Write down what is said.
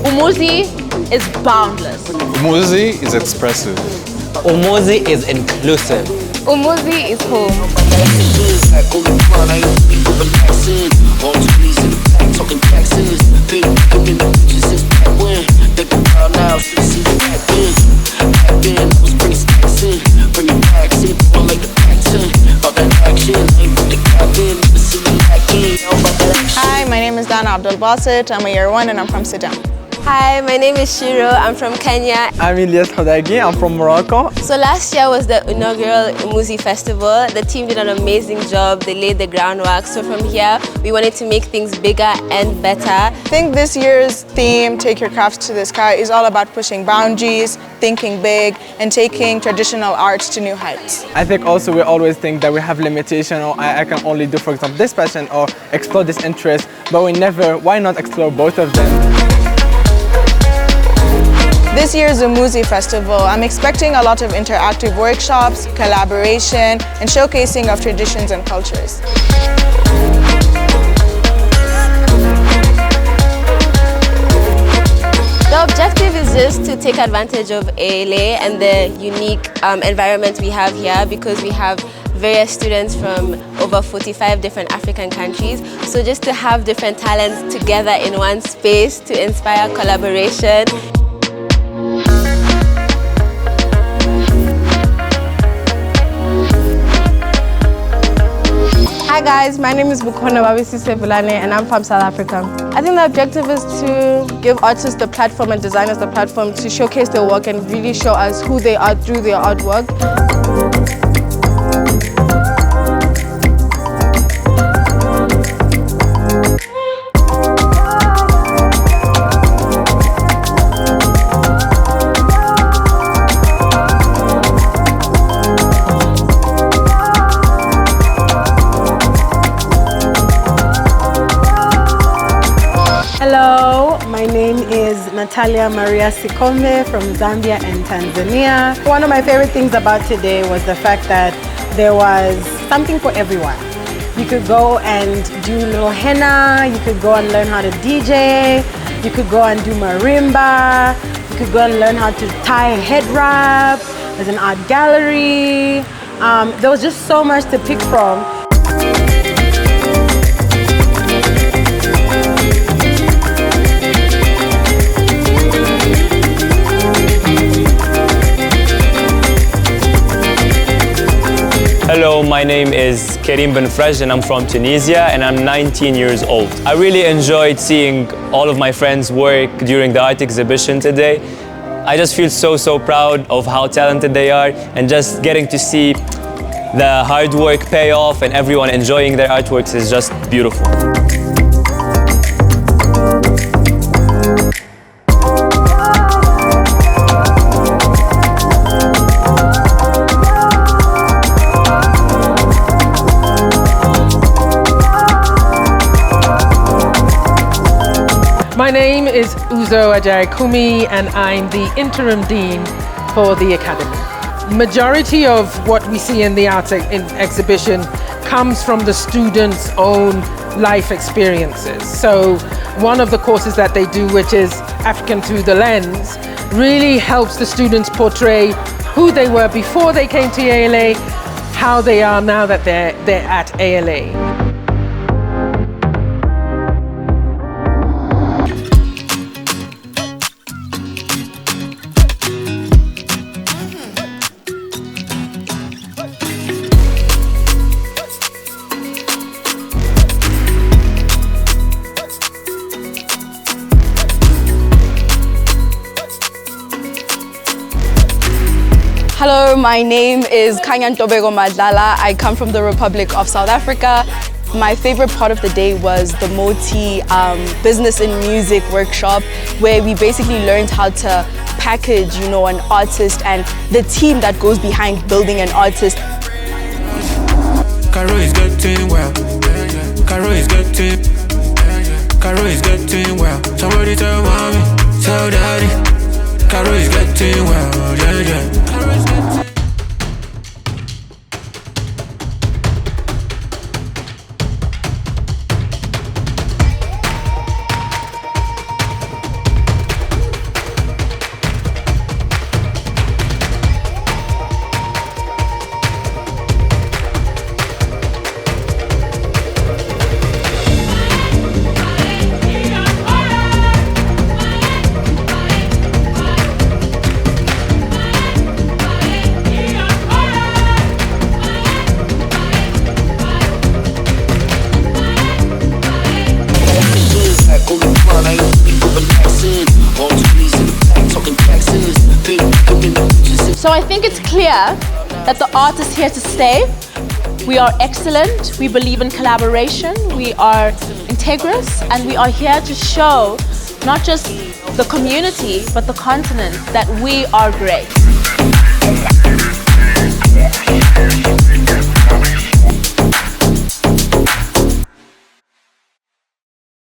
Umuzi is boundless. Umuzi is expressive. Umuzi is inclusive. Umuzi is home. Hi, my name is Dana Abdul Basit. I'm a year 1 and I'm from Sudan. Hi, my name is Shiro. I'm from Kenya. I'm Ilyas Khadagi. I'm from Morocco. So last year was the inaugural Umuzi Festival. The team did an amazing job. They laid the groundwork. So from here, we wanted to make things bigger and better. I think this year's theme, Take Your Crafts to the Sky, is all about pushing boundaries, thinking big, and taking traditional arts to new heights. I think also we always think that we have limitation, or I can only do, for example, this passion or explore this interest, but we never, why not explore both of them? This year's Umuzi Festival, I'm expecting a lot of interactive workshops, collaboration, and showcasing of traditions and cultures. The objective is just to take advantage of ALA and the unique environment we have here, because we have various students from over 45 different African countries. So just to have different talents together in one space to inspire collaboration. Hi guys, my name is Bukona Babisise Bulane and I'm from South Africa. I think the objective is to give artists the platform and designers the platform to showcase their work and really show us who they are through their artwork. Hello, my name is Natalia Maria Sikombe from Zambia and Tanzania. One of my favorite things about today was the fact that there was something for everyone. You could go and do little henna, you could go and learn how to DJ, you could go and do marimba, you could go and learn how to tie a head wrap, there's an art gallery. There was just so much to pick from. Hello, my name is Karim Ben Frej and I'm from Tunisia and I'm 19 years old. I really enjoyed seeing all of my friends work during the art exhibition today. I just feel so proud of how talented they are, and just getting to see the hard work pay off and everyone enjoying their artworks is just beautiful. My name is Uzo Ajayi-Kumi and I'm the interim dean for the Academy. Majority of what we see in the art exhibition comes from the students' own life experiences. So one of the courses that they do, which is African Through the Lens, really helps the students portray who they were before they came to ALA, how they are now that they're at ALA. Hello, my name is Kanyan Tobego Madlala. I come from the Republic of South Africa. My favorite part of the day was the Moti Business and Music workshop, where we basically learned how to package, an artist and the team that goes behind building an artist. Caro is getting well. Caro is getting. Caro is getting well. Somebody tell mommy, tell daddy. Caro is getting well. Yeah. Caro is getting. So I think it's clear that the art is here to stay. We are excellent, we believe in collaboration, we are integrous, and we are here to show not just the community, but the continent that we are great.